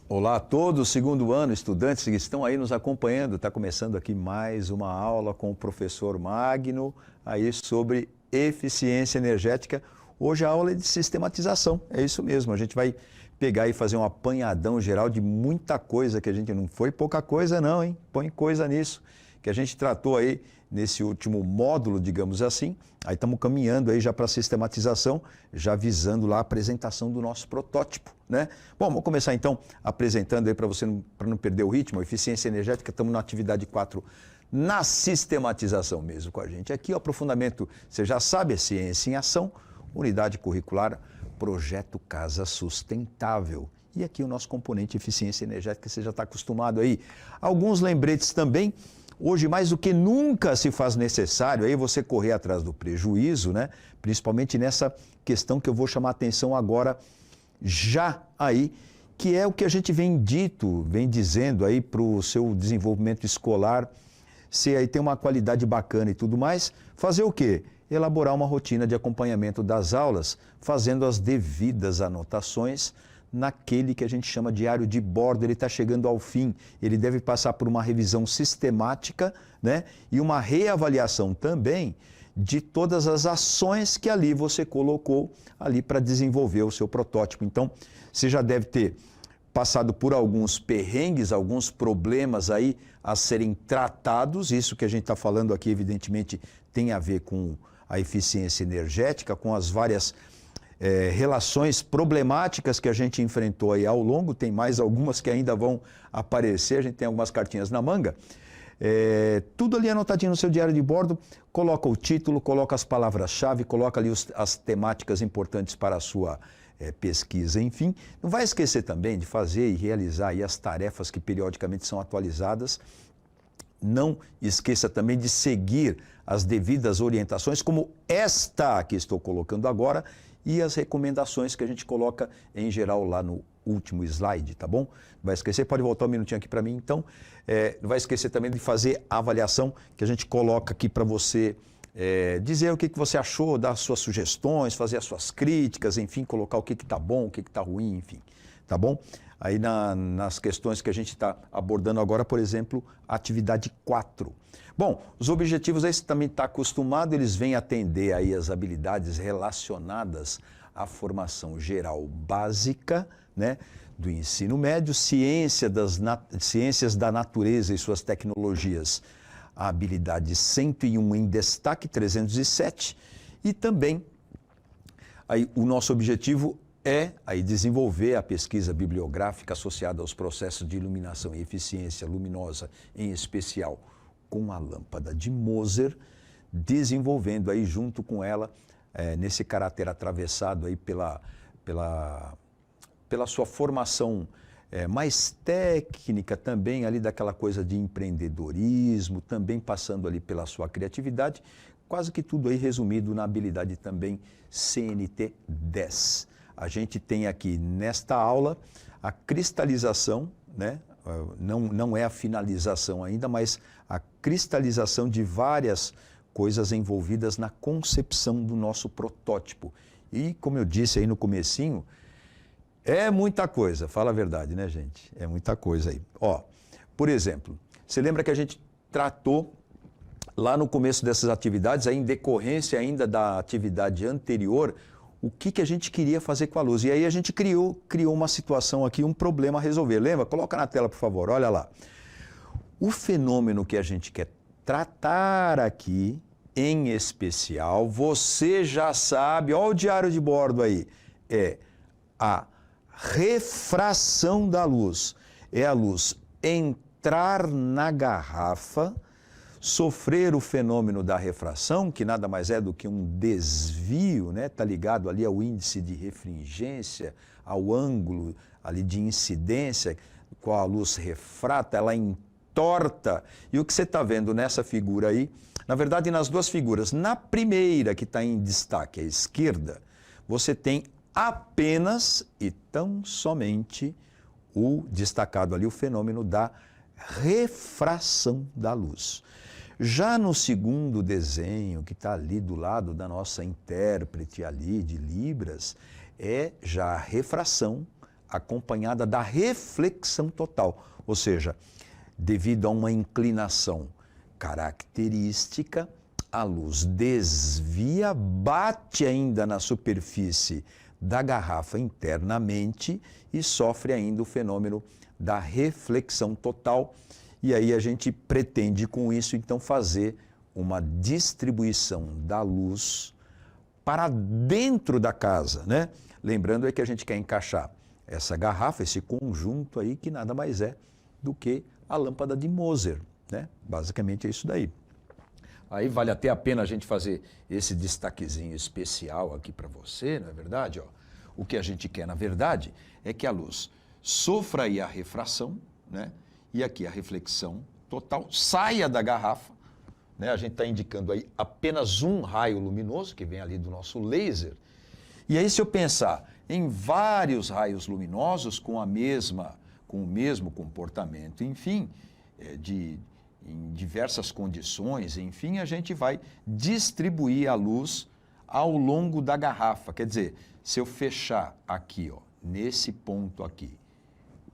Olá a todos, segundo ano, estudantes que estão aí nos acompanhando. Está começando aqui mais uma aula com o professor Magno aí sobre eficiência energética. Hoje a aula é de sistematização, é isso mesmo. A gente vai pegar e fazer um apanhadão geral de muita coisa que a gente não foi pouca coisa não, hein? Põe coisa nisso, que a gente tratou aí nesse último módulo, digamos assim. Aí estamos caminhando aí já para a sistematização, já visando lá a apresentação do nosso protótipo, né? Bom, vamos começar então apresentando aí para você, para não perder o ritmo, eficiência energética. Estamos na atividade 4, na sistematização mesmo com a gente. Aqui o aprofundamento, você já sabe, é ciência em ação, unidade curricular, projeto Casa Sustentável. E aqui o nosso componente eficiência energética, você já está acostumado aí. Alguns lembretes também. Hoje, mais do que nunca, se faz necessário aí você correr atrás do prejuízo, né? Principalmente nessa questão que eu vou chamar a atenção agora, já aí, que é o que a gente vem dizendo aí para o seu desenvolvimento escolar, se aí tem uma qualidade bacana e tudo mais, fazer o quê? Elaborar uma rotina de acompanhamento das aulas, fazendo as devidas anotações naquele que a gente chama diário de bordo. Ele está chegando ao fim, ele deve passar por uma revisão sistemática, né? E uma reavaliação também de todas as ações que ali você colocou ali para desenvolver o seu protótipo. Então, você já deve ter passado por alguns perrengues, alguns problemas aí a serem tratados. Isso que a gente está falando aqui, evidentemente, tem a ver com a eficiência energética, com as várias relações problemáticas que a gente enfrentou aí ao longo. Tem mais algumas que ainda vão aparecer, a gente tem algumas cartinhas na manga. Tudo ali anotadinho no seu diário de bordo, coloca o título, coloca as palavras-chave, coloca ali as temáticas importantes para a sua pesquisa, enfim. Não vai esquecer também de fazer e realizar aí as tarefas que periodicamente são atualizadas. Não esqueça também de seguir as devidas orientações, como esta que estou colocando agora, e as recomendações que a gente coloca em geral lá no último slide, tá bom? Não vai esquecer, pode voltar um minutinho aqui para mim, então. Não vai esquecer também de fazer a avaliação que a gente coloca aqui para você dizer o que você achou, dar suas sugestões, fazer as suas críticas, enfim, colocar o que está bom, o que está ruim, enfim, tá bom? Aí nas questões que a gente está abordando agora, por exemplo, a atividade 4. Bom, os objetivos aí você também está acostumado, eles vêm atender aí as habilidades relacionadas à formação geral básica, né, do ensino médio, ciências da natureza e suas tecnologias, a habilidade 101 em destaque, 307, e também aí o nosso objetivo é aí desenvolver a pesquisa bibliográfica associada aos processos de iluminação e eficiência luminosa, em especial com a lâmpada de Moser, desenvolvendo aí junto com ela, nesse caráter atravessado aí pela sua formação mais técnica também, ali daquela coisa de empreendedorismo, também passando ali pela sua criatividade, quase que tudo aí resumido na habilidade também CNT 10. A gente tem aqui nesta aula a cristalização, né? Não é a finalização ainda, mas a cristalização de várias coisas envolvidas na concepção do nosso protótipo. E, como eu disse aí no comecinho, é muita coisa, fala a verdade, né, gente? É muita coisa aí. Ó, por exemplo, você lembra que a gente tratou lá no começo dessas atividades, aí em decorrência ainda da atividade anterior, o que a gente queria fazer com a luz. E aí a gente criou uma situação aqui, um problema a resolver. Lembra? Coloca na tela, por favor, olha lá. O fenômeno que a gente quer tratar aqui, em especial, você já sabe, olha o diário de bordo aí, é a refração da luz. É a luz entrar na garrafa, sofrer o fenômeno da refração, que nada mais é do que um desvio, né? Está ligado ali ao índice de refringência, ao ângulo ali de incidência, qual a luz refrata, ela entorta. E o que você está vendo nessa figura aí, na verdade nas duas figuras, na primeira que está em destaque, à esquerda, você tem apenas e tão somente o destacado ali, o fenômeno da refração da luz. Já no segundo desenho, que está ali do lado da nossa intérprete ali de Libras, é já a refração acompanhada da reflexão total, ou seja, devido a uma inclinação característica, a luz desvia, bate ainda na superfície da garrafa internamente e sofre ainda o fenômeno da reflexão total. E aí a gente pretende com isso então fazer uma distribuição da luz para dentro da casa, né? Lembrando é que a gente quer encaixar essa garrafa, esse conjunto aí, que nada mais é do que a lâmpada de Moser, né? Basicamente é isso daí. Aí vale até a pena a gente fazer esse destaquezinho especial aqui para você, não é verdade? Ó, o que a gente quer, na verdade, é que a luz sofra aí a refração, né? E aqui a reflexão total, saia da garrafa, né? A gente está indicando aí apenas um raio luminoso, que vem ali do nosso laser. E aí, se eu pensar em vários raios luminosos com o mesmo comportamento, enfim, em diversas condições, enfim, a gente vai distribuir a luz ao longo da garrafa. Quer dizer, se eu fechar aqui, ó, nesse ponto aqui,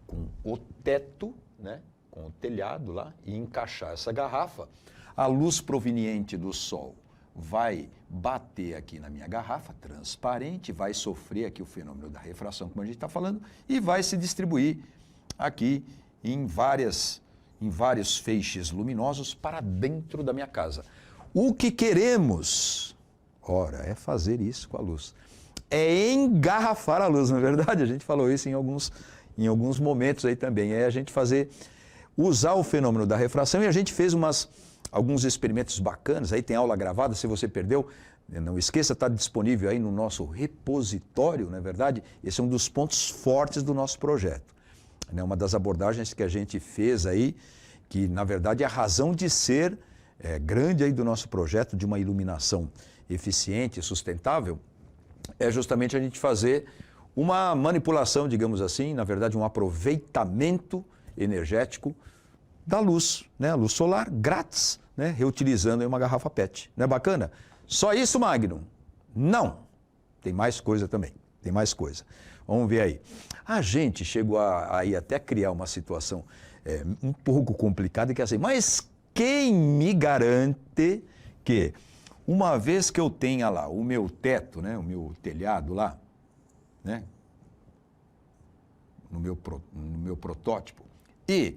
com o teto, né, com o telhado lá, e encaixar essa garrafa, a luz proveniente do sol vai bater aqui na minha garrafa, transparente, vai sofrer aqui o fenômeno da refração, como a gente está falando, e vai se distribuir aqui em vários feixes luminosos para dentro da minha casa. O que queremos, ora, é fazer isso com a luz. É engarrafar a luz, não é verdade? A gente falou isso em alguns momentos aí também. É a gente usar o fenômeno da refração, e a gente fez alguns experimentos bacanas. Aí tem aula gravada, se você perdeu, não esqueça, está disponível aí no nosso repositório, não é verdade? Esse é um dos pontos fortes do nosso projeto. Uma das abordagens que a gente fez aí, que na verdade é a razão de ser grande aí do nosso projeto de uma iluminação eficiente e sustentável, é justamente a gente fazer uma manipulação, digamos assim, na verdade um aproveitamento energético da luz, né? A luz solar grátis, né? Reutilizando aí uma garrafa PET. Não é bacana? Só isso, Magno? Não. Tem mais coisa também, tem mais coisa. Vamos ver aí. A gente chegou aí até criar uma situação um pouco complicada, que é assim, mas quem me garante que, uma vez que eu tenha lá o meu teto, né, o meu telhado lá, né, no meu protótipo, e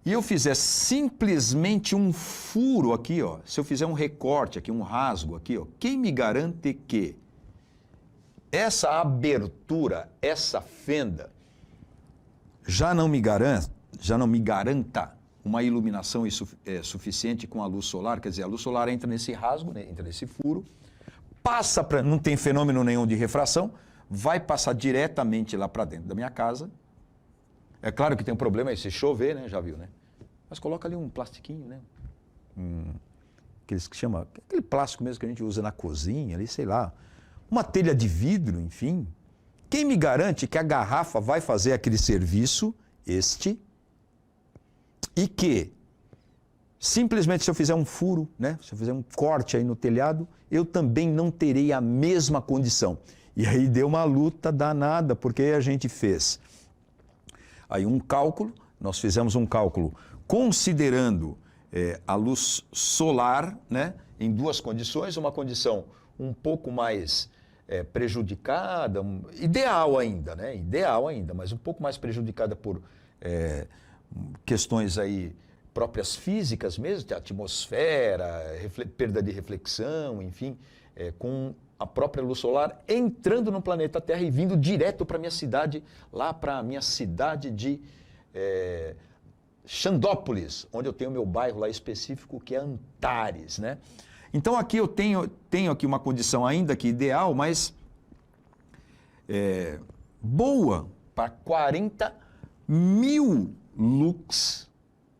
eu fizer simplesmente um furo aqui, ó, se eu fizer um recorte aqui, um rasgo aqui, ó, quem me garante que essa abertura, essa fenda, já não me garanta uma iluminação suficiente com a luz solar? Quer dizer, a luz solar entra nesse rasgo, né, entra nesse furo, passa para, não tem fenômeno nenhum de refração, vai passar diretamente lá para dentro da minha casa. É claro que tem um problema aí, se chover, né, já viu, né? Mas coloca ali um plastiquinho, né? Aqueles que chama, aquele plástico mesmo que a gente usa na cozinha, ali, sei lá, uma telha de vidro, enfim. Quem me garante que a garrafa vai fazer aquele serviço, e que simplesmente se eu fizer um furo, né, se eu fizer um corte aí no telhado, eu também não terei a mesma condição. E aí deu uma luta danada, porque a gente fez aí um cálculo, nós fizemos um cálculo considerando a luz solar, né, em duas condições, uma condição um pouco mais prejudicada, ideal ainda, né, ideal ainda, mas um pouco mais prejudicada por questões aí próprias físicas mesmo, de atmosfera, perda de reflexão, enfim, com a própria luz solar entrando no planeta Terra e vindo direto para a minha cidade, lá para a minha cidade de Xandópolis, onde eu tenho meu bairro lá específico, que é Antares, né? Então aqui eu tenho aqui uma condição ainda que ideal, mas boa para 40.000 lux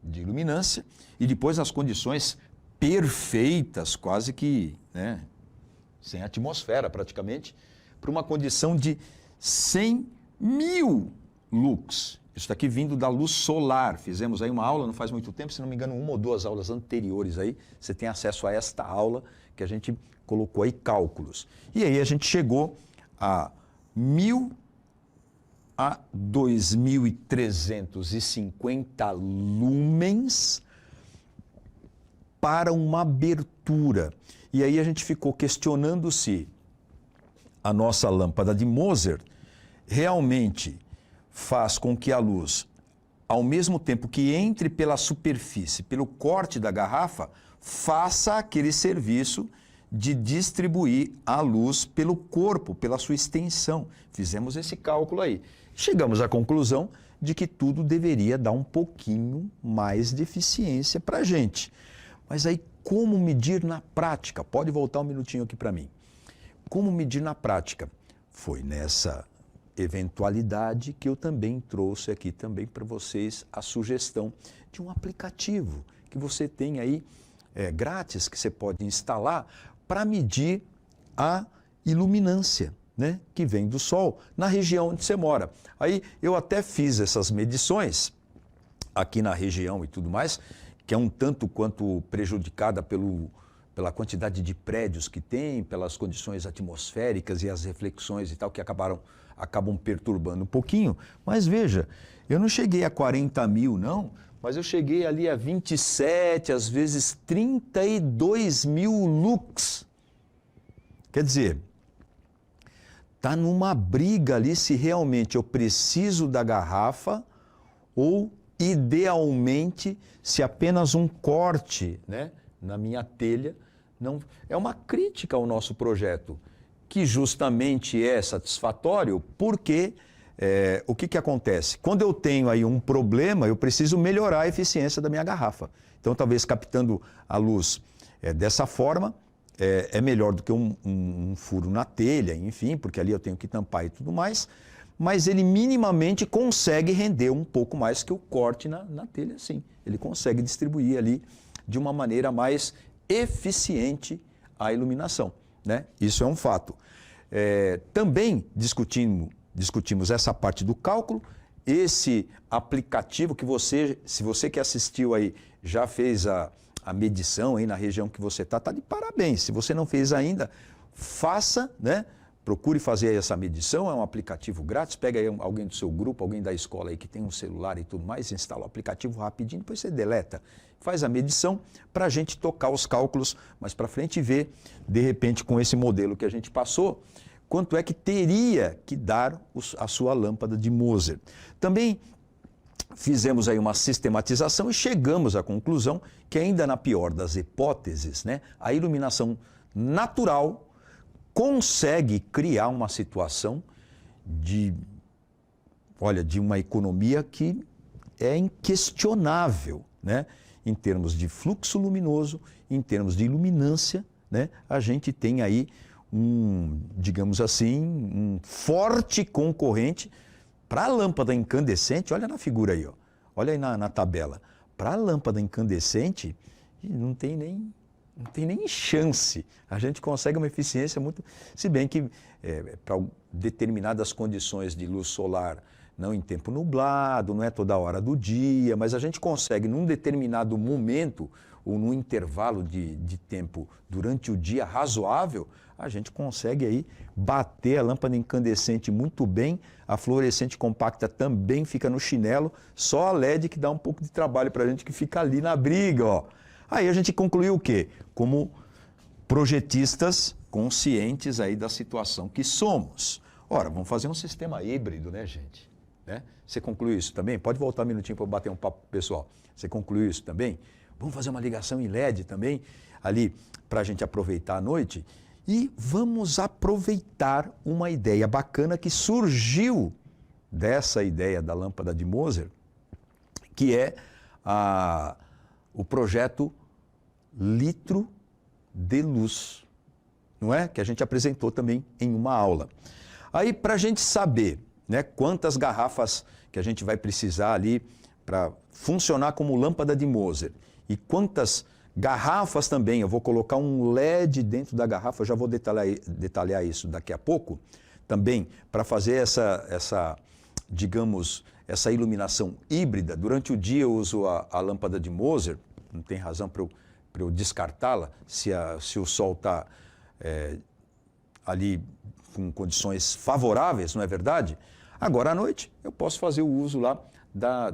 de iluminância, e depois nas condições perfeitas, quase que, né, sem atmosfera praticamente, para uma condição de 100.000 lux. Isso daqui vindo da luz solar. Fizemos aí uma aula, não faz muito tempo, se não me engano, uma ou duas aulas anteriores aí, você tem acesso a esta aula que a gente colocou aí cálculos. E aí a gente chegou a 1.000 a 2.350 lumens para uma abertura. E aí a gente ficou questionando se a nossa lâmpada de Moser realmente faz com que a luz, ao mesmo tempo que entre pela superfície, pelo corte da garrafa, faça aquele serviço de distribuir a luz pelo corpo, pela sua extensão. Fizemos esse cálculo aí. Chegamos à conclusão de que tudo deveria dar um pouquinho mais de eficiência para a gente. Mas aí, como medir na prática? Pode voltar um minutinho aqui para mim. Como medir na prática? Foi nessa eventualidade que eu também trouxe aqui também para vocês a sugestão de um aplicativo que você tem aí grátis, que você pode instalar para medir a iluminância, né, que vem do sol na região onde você mora. Aí eu até fiz essas medições aqui na região e tudo mais, que é um tanto quanto prejudicada pela quantidade de prédios que tem, pelas condições atmosféricas e as reflexões e tal, que acabam perturbando um pouquinho. Mas veja, eu não cheguei a 40 mil, não, mas eu cheguei ali a 27, às vezes 32 mil lux. Quer dizer, está numa briga ali se realmente eu preciso da garrafa ou, idealmente, se apenas um corte, né, na minha telha. Não, é uma crítica ao nosso projeto, que justamente é satisfatório porque o que acontece? Quando eu tenho aí um problema, eu preciso melhorar a eficiência da minha garrafa. Então, talvez captando a luz dessa forma, é melhor do que um furo na telha, enfim, porque ali eu tenho que tampar e tudo mais, mas ele minimamente consegue render um pouco mais que o corte na telha, sim. Ele consegue distribuir ali de uma maneira mais eficiente a iluminação, né? Isso é um fato. Também discutimos essa parte do cálculo, esse aplicativo que se você que assistiu aí já fez a medição aí na região que você está de parabéns. Se você não fez ainda, faça, né? Procure fazer essa medição, é um aplicativo grátis, pega aí alguém do seu grupo, alguém da escola aí que tem um celular e tudo mais, instala o aplicativo rapidinho, depois você deleta, faz a medição para a gente tocar os cálculos mais para frente e ver, de repente, com esse modelo que a gente passou, quanto é que teria que dar a sua lâmpada de Moser. Também fizemos aí uma sistematização e chegamos à conclusão que, ainda na pior das hipóteses, né, a iluminação natural consegue criar uma situação de uma economia que é inquestionável, né? Em termos de fluxo luminoso, em termos de iluminância, né? A gente tem aí digamos assim, um forte concorrente para a lâmpada incandescente. Olha na figura aí, ó. Olha aí na tabela. Para a lâmpada incandescente, não tem nem chance. A gente consegue uma eficiência muito... Se bem que para determinadas condições de luz solar, não em tempo nublado, não é toda hora do dia, mas a gente consegue, num determinado momento ou num intervalo de tempo durante o dia razoável, a gente consegue aí bater a lâmpada incandescente muito bem, a fluorescente compacta também fica no chinelo, só a LED que dá um pouco de trabalho para a gente, que fica ali na briga, ó. Aí a gente concluiu o quê? Como projetistas conscientes aí da situação que somos. Ora, vamos fazer um sistema híbrido, né, gente? Né? Você concluiu isso também? Pode voltar um minutinho para eu bater um papo pessoal. Você concluiu isso também? Vamos fazer uma ligação em LED também, ali, para a gente aproveitar a noite. E vamos aproveitar uma ideia bacana que surgiu dessa ideia da lâmpada de Moser, que é o projeto Litro de Luz, não é? Que a gente apresentou também em uma aula. Aí, para a gente saber, né, quantas garrafas que a gente vai precisar ali para funcionar como lâmpada de Moser e quantas garrafas também, eu vou colocar um LED dentro da garrafa, eu já vou detalhar isso daqui a pouco, também para fazer essa iluminação híbrida. Durante o dia eu uso a lâmpada de Moser, não tem razão para eu descartá-la, se o sol está ali com condições favoráveis, não é verdade? Agora à noite eu posso fazer o uso lá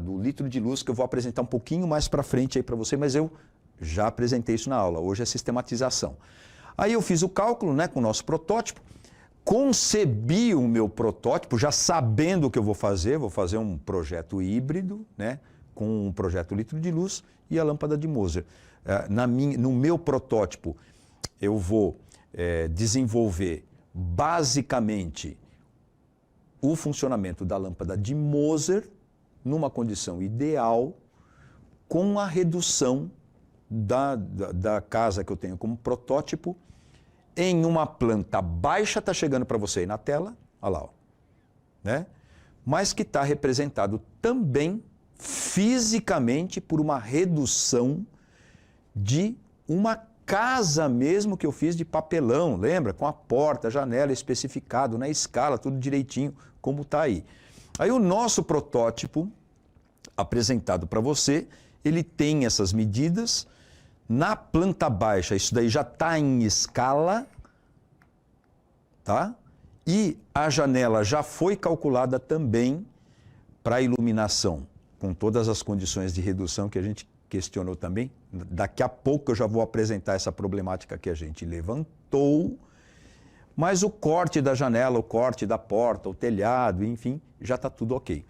do litro de luz, que eu vou apresentar um pouquinho mais para frente aí para você, mas eu já apresentei isso na aula. Hoje é sistematização. Aí eu fiz o cálculo, né, com o nosso protótipo, concebi o meu protótipo, já sabendo o que eu vou fazer um projeto híbrido, né, com um projeto litro de luz e a lâmpada de Moser. No meu protótipo, eu vou desenvolver basicamente o funcionamento da lâmpada de Moser numa condição ideal, com a redução da casa que eu tenho como protótipo em uma planta baixa, está chegando para você aí na tela, olha lá, ó, né? Mas que está representado também fisicamente por uma redução de uma casa mesmo que eu fiz de papelão, lembra? Com a porta, a janela especificado na escala, tudo direitinho, como está aí. Aí o nosso protótipo apresentado para você, ele tem essas medidas. Na planta baixa, isso daí já está em escala, tá? E a janela já foi calculada também para iluminação, com todas as condições de redução que a gente questionou também. Daqui a pouco eu já vou apresentar essa problemática que a gente levantou, mas o corte da janela, o corte da porta, o telhado, enfim, já está tudo ok.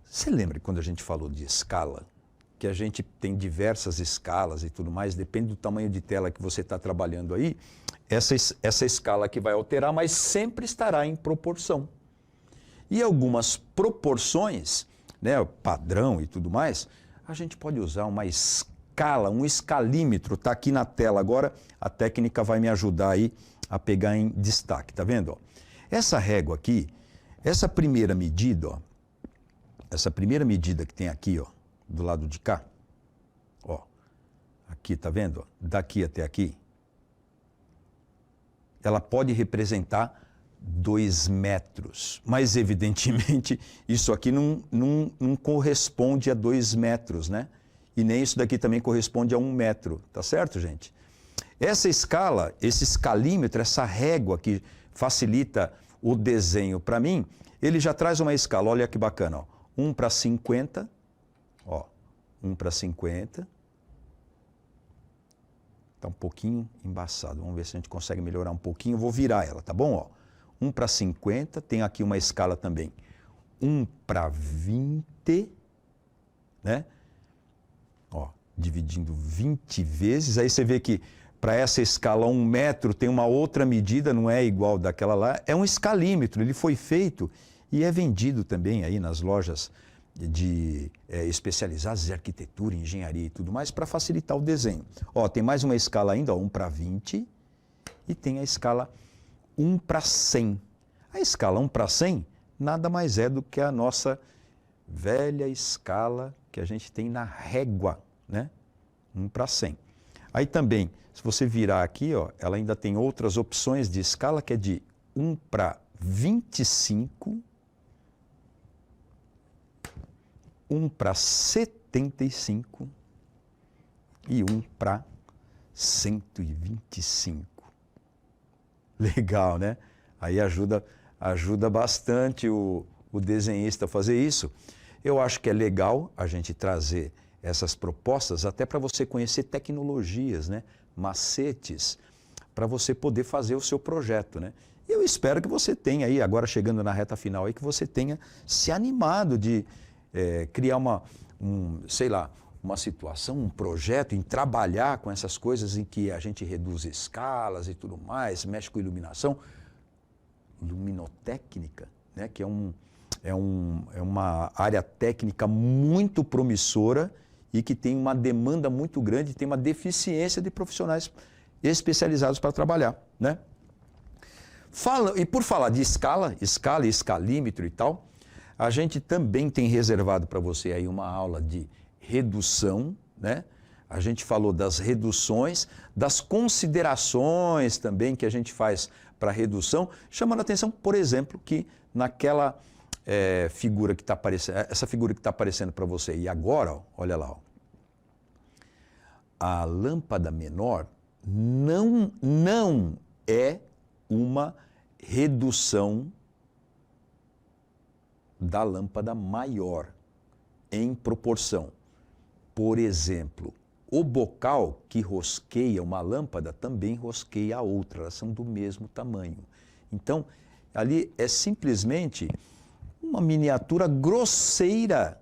Você lembra quando a gente falou de escala? Que a gente tem diversas escalas e tudo mais, depende do tamanho de tela que você está trabalhando aí, essa escala que vai alterar, mas sempre estará em proporção. E algumas proporções, né, padrão e tudo mais, a gente pode usar uma escala, um escalímetro, está aqui na tela agora, a técnica vai me ajudar aí a pegar em destaque, tá vendo? Ó, essa régua aqui, essa primeira medida, ó, essa primeira medida que tem aqui, ó, do lado de cá, ó, aqui, tá vendo? Ó, daqui até aqui, ela pode representar 2 metros, mas evidentemente isso aqui não corresponde a 2 metros, né? E nem isso daqui também corresponde a 1 metro, tá certo, gente? Essa escala, esse escalímetro, essa régua que facilita o desenho para mim, ele já traz uma escala, olha que bacana, ó, 1:50, ó, 1:50, tá um pouquinho embaçado, vamos ver se a gente consegue melhorar um pouquinho, eu vou virar ela, tá bom? Ó, 1:50, tem aqui uma escala também, 1:20, né? Ó, dividindo 20 vezes, aí você vê que para essa escala 1 metro tem uma outra medida, não é igual daquela lá, é um escalímetro, ele foi feito e é vendido também aí nas lojas especializadas de arquitetura, engenharia e tudo mais, para facilitar o desenho. Ó, tem mais uma escala ainda, ó, 1:20, e tem a escala 1:100. A escala 1:100 nada mais é do que a nossa velha escala que a gente tem na régua, né? 1:100. Aí também, se você virar aqui, ó, ela ainda tem outras opções de escala, que é de 1:25, 1:75 e 1:125. Legal, né? Aí ajuda bastante o desenhista a fazer isso. Eu acho que é legal a gente trazer essas propostas até para você conhecer tecnologias, né? Macetes, para você poder fazer o seu projeto, né? E eu espero que você tenha aí, agora chegando na reta final, aí, que você tenha se animado de criar sei lá, uma situação, um projeto, em trabalhar com essas coisas em que a gente reduz escalas e tudo mais, mexe com iluminação, luminotécnica, né? Que é uma área técnica muito promissora e que tem uma demanda muito grande, tem uma deficiência de profissionais especializados para trabalhar, né? E por falar de escala e escalímetro e tal, a gente também tem reservado para você aí uma aula de redução, né? A gente falou das reduções, das considerações também que a gente faz para redução, chamando a atenção, por exemplo, que naquela figura que está aparecendo, essa figura que está aparecendo para você, e agora, ó, olha lá, ó, a lâmpada menor não é uma redução da lâmpada maior, em proporção. Por exemplo, o bocal que rosqueia uma lâmpada também rosqueia a outra, elas são do mesmo tamanho. Então, ali é simplesmente uma miniatura grosseira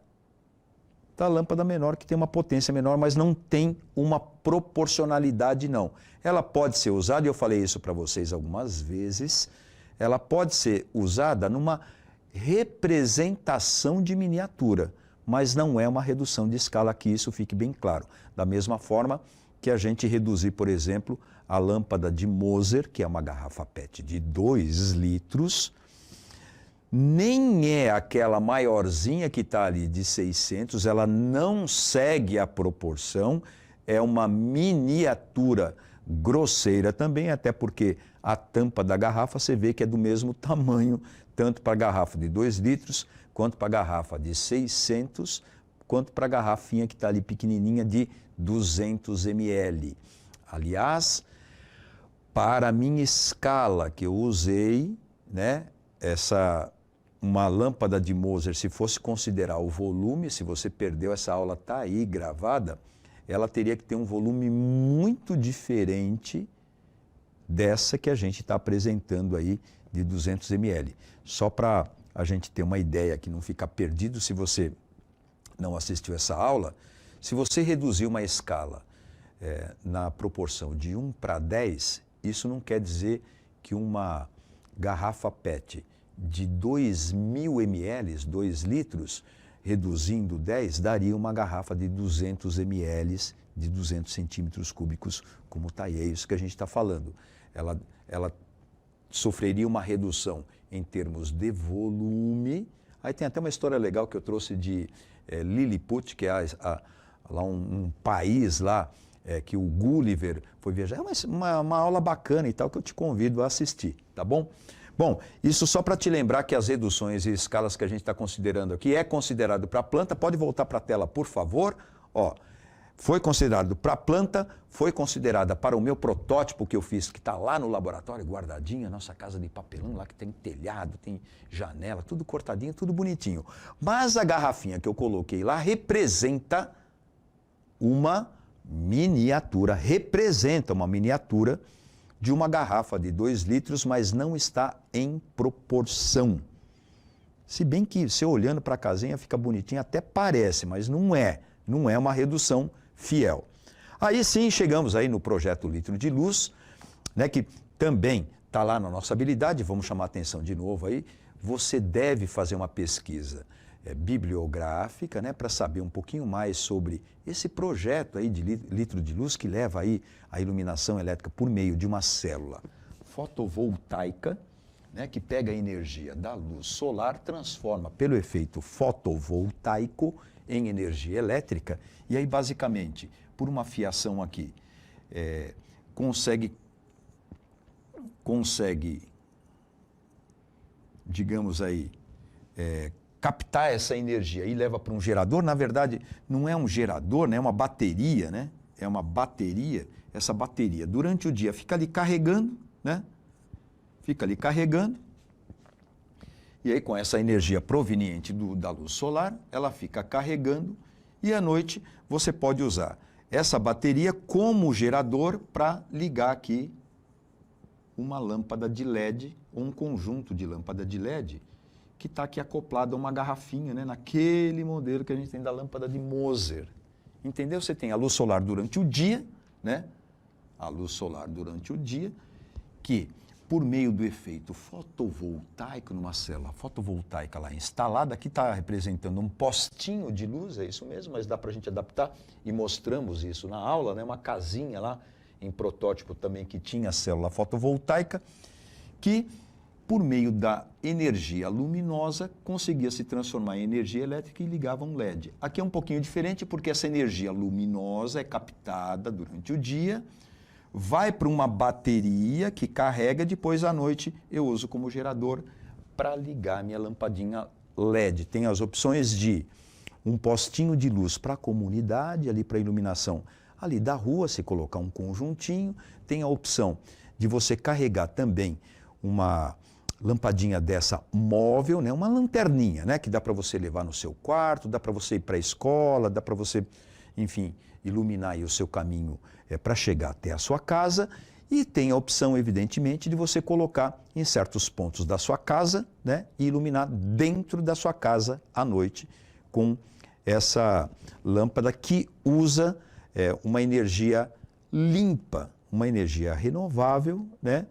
da lâmpada menor, que tem uma potência menor, mas não tem uma proporcionalidade, não. Ela pode ser usada, e eu falei isso para vocês algumas vezes, ela pode ser usada numa representação de miniatura, mas não é uma redução de escala, que isso fique bem claro. Da mesma forma que a gente reduzir, por exemplo, a lâmpada de Moser, que é uma garrafa PET de 2 litros, nem é aquela maiorzinha que está ali de 600, ela não segue a proporção, é uma miniatura grosseira também, até porque a tampa da garrafa você vê que é do mesmo tamanho, tanto para a garrafa de 2 litros, quanto para a garrafa de 600, quanto para a garrafinha que está ali pequenininha de 200 ml. Aliás, para a minha escala que eu usei, né, uma lâmpada de Moser, se fosse considerar o volume, se você perdeu essa aula, está aí gravada, ela teria que ter um volume muito diferente dessa que a gente está apresentando aí de 200 ml. Só para a gente ter uma ideia, que não ficar perdido se você não assistiu essa aula, se você reduzir uma escala na proporção de 1:10, isso não quer dizer que uma garrafa PET de 2.000 ml, 2 litros, reduzindo 10, daria uma garrafa de 200 ml, de 200 centímetros cúbicos, como está aí. É isso que a gente está falando. Ela sofreria uma redução em termos de volume. Aí tem até uma história legal que eu trouxe de Lilliput, que é lá um país lá, que o Gulliver foi viajar. É uma aula bacana e tal, que eu te convido a assistir, tá bom? Bom, isso só para te lembrar que as reduções e escalas que a gente está considerando aqui é considerado para a planta. Pode voltar para a tela, por favor. Ó, foi considerado para a planta, foi considerada para o meu protótipo que eu fiz, que está lá no laboratório, guardadinho, a nossa casa de papelão, lá que tem telhado, tem janela, tudo cortadinho, tudo bonitinho. Mas a garrafinha que eu coloquei lá representa uma miniatura de uma garrafa de 2 litros, mas não está em proporção. Se bem que, você olhando para a casinha, fica bonitinho, até parece, mas não é uma redução fiel. Aí sim, chegamos aí no projeto Litro de Luz, né, que também está lá na nossa habilidade. Vamos chamar a atenção de novo aí. Você deve fazer uma pesquisa bibliográfica, né, para saber um pouquinho mais sobre esse projeto aí de litro de luz, que leva aí a iluminação elétrica por meio de uma célula fotovoltaica, né, que pega a energia da luz solar, transforma pelo efeito fotovoltaico em energia elétrica, e aí basicamente, por uma fiação aqui, consegue, digamos aí, captar essa energia e leva para um gerador. Na verdade, não é um gerador, né? É uma bateria, né? É uma bateria. Essa bateria, durante o dia, fica ali carregando, né? Fica ali carregando. E aí, com essa energia proveniente da luz solar, ela fica carregando. E à noite, você pode usar essa bateria como gerador para ligar aqui uma lâmpada de LED, ou um conjunto de lâmpada de LED, que está aqui acoplado a uma garrafinha, né, naquele modelo que a gente tem da lâmpada de Moser. Entendeu? Você tem a luz solar durante o dia, né? A luz solar durante o dia, que por meio do efeito fotovoltaico, numa célula fotovoltaica lá instalada, aqui está representando um postinho de luz, é isso mesmo, mas dá para a gente adaptar, e mostramos isso na aula, né? Uma casinha lá em protótipo também que tinha célula fotovoltaica, que por meio da energia luminosa, conseguia se transformar em energia elétrica e ligava um LED. Aqui é um pouquinho diferente, porque essa energia luminosa é captada durante o dia, vai para uma bateria que carrega, depois à noite eu uso como gerador para ligar minha lampadinha LED. Tem as opções de um postinho de luz para a comunidade, ali para a iluminação ali da rua, se colocar um conjuntinho. Tem a opção de você carregar também uma lampadinha dessa móvel, né? Uma lanterninha, né? Que dá para você levar no seu quarto, dá para você ir para a escola, dá para você, enfim, iluminar aí o seu caminho para chegar até a sua casa. E tem a opção, evidentemente, de você colocar em certos pontos da sua casa, né? E iluminar dentro da sua casa à noite com essa lâmpada que usa uma energia limpa, uma energia renovável, né?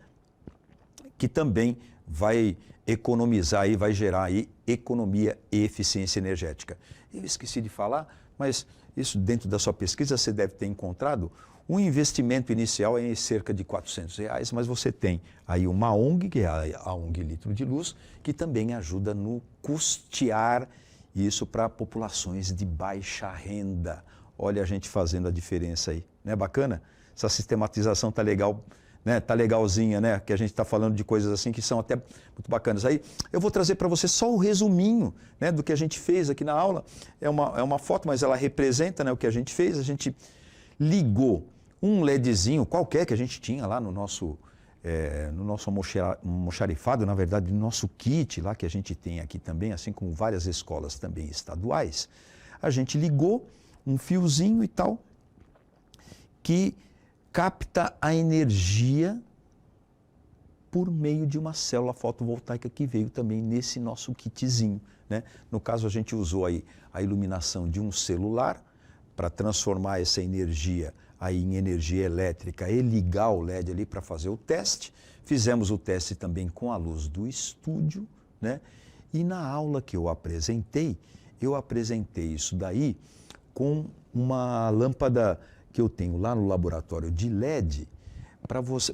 Que também vai economizar e vai gerar aí economia e eficiência energética. Eu esqueci de falar, mas isso dentro da sua pesquisa você deve ter encontrado. O investimento inicial é em cerca de R$400, mas você tem aí uma ONG, que é a ONG Litro de Luz, que também ajuda no custear isso para populações de baixa renda. Olha a gente fazendo a diferença aí, não é bacana? Essa sistematização tá legal, né? Tá legalzinha, né? Que a gente está falando de coisas assim que são até muito bacanas. Aí eu vou trazer para você só o resuminho, né, do que a gente fez aqui na aula. É uma foto, mas ela representa, né, o que a gente fez. A gente ligou um LEDzinho qualquer que a gente tinha lá no nosso almoxarifado, na verdade, no nosso kit lá que a gente tem aqui também, assim como várias escolas também estaduais. A gente ligou um fiozinho e tal, que capta a energia por meio de uma célula fotovoltaica que veio também nesse nosso kitzinho, né? No caso, a gente usou aí a iluminação de um celular para transformar essa energia aí em energia elétrica e ligar o LED ali para fazer o teste. Fizemos o teste também com a luz do estúdio, né? E na aula que eu apresentei isso daí com uma lâmpada que eu tenho lá no laboratório de LED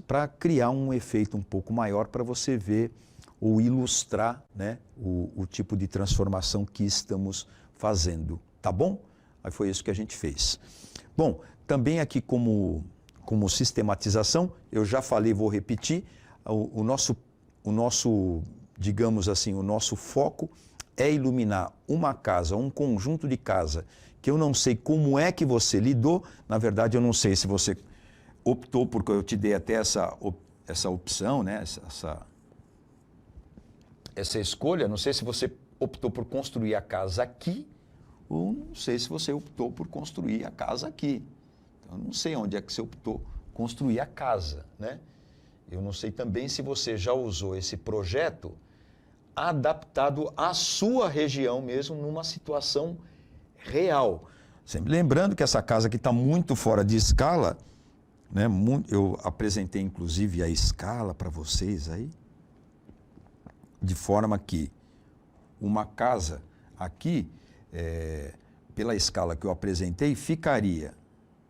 para criar um efeito um pouco maior para você ver ou ilustrar, né, o tipo de transformação que estamos fazendo, tá bom? Aí foi isso que a gente fez. Bom, também aqui como sistematização, eu já falei, vou repetir, o nosso, digamos assim, o nosso foco é iluminar uma casa, um conjunto de casa, que eu não sei como é que você lidou, na verdade eu não sei se você optou, porque eu te dei até essa opção, né? essa escolha, não sei se você optou por construir a casa aqui, ou não sei se você optou por construir a casa aqui. Então, eu não sei onde é que você optou construir a casa, né? Eu não sei também se você já usou esse projeto adaptado à sua região mesmo, numa situação real. Sempre lembrando que essa casa aqui está muito fora de escala, né? Eu apresentei inclusive a escala para vocês aí, de forma que uma casa aqui, pela escala que eu apresentei, ficaria,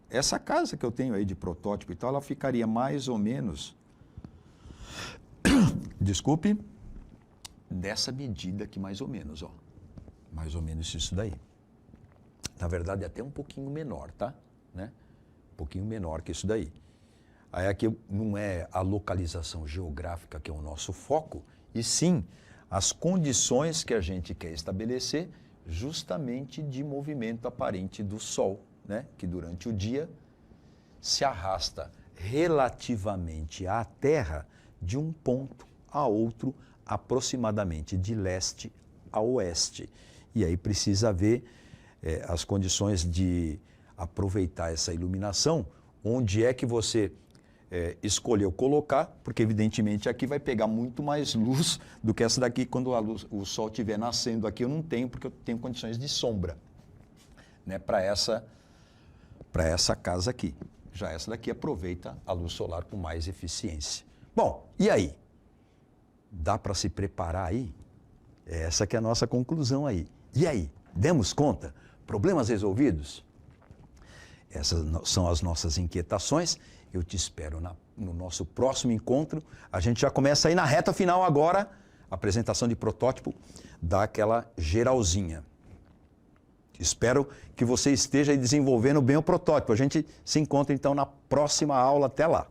essa casa que eu tenho aí de protótipo e tal, ela ficaria mais ou menos, desculpe, dessa medida aqui mais ou menos, ó. Mais ou menos isso daí. Na verdade, até um pouquinho menor, tá? Né? Um pouquinho menor que isso daí. Aí aqui não é a localização geográfica que é o nosso foco, e sim as condições que a gente quer estabelecer justamente de movimento aparente do Sol, né? Que durante o dia se arrasta relativamente à Terra de um ponto a outro, aproximadamente de leste a oeste. E aí precisa ver as condições de aproveitar essa iluminação, onde é que você escolheu colocar, porque evidentemente aqui vai pegar muito mais luz do que essa daqui. Quando o sol estiver nascendo aqui, eu não tenho, porque eu tenho condições de sombra, né, para essa casa aqui. Já essa daqui aproveita a luz solar com mais eficiência. Bom, e aí? Dá para se preparar aí? Essa que é a nossa conclusão aí. E aí? Demos conta? Problemas resolvidos? Essas são as nossas inquietações. Eu te espero no nosso próximo encontro. A gente já começa aí na reta final agora, a apresentação de protótipo, dá aquela geralzinha. Espero que você esteja aí desenvolvendo bem o protótipo. A gente se encontra então na próxima aula. Até lá!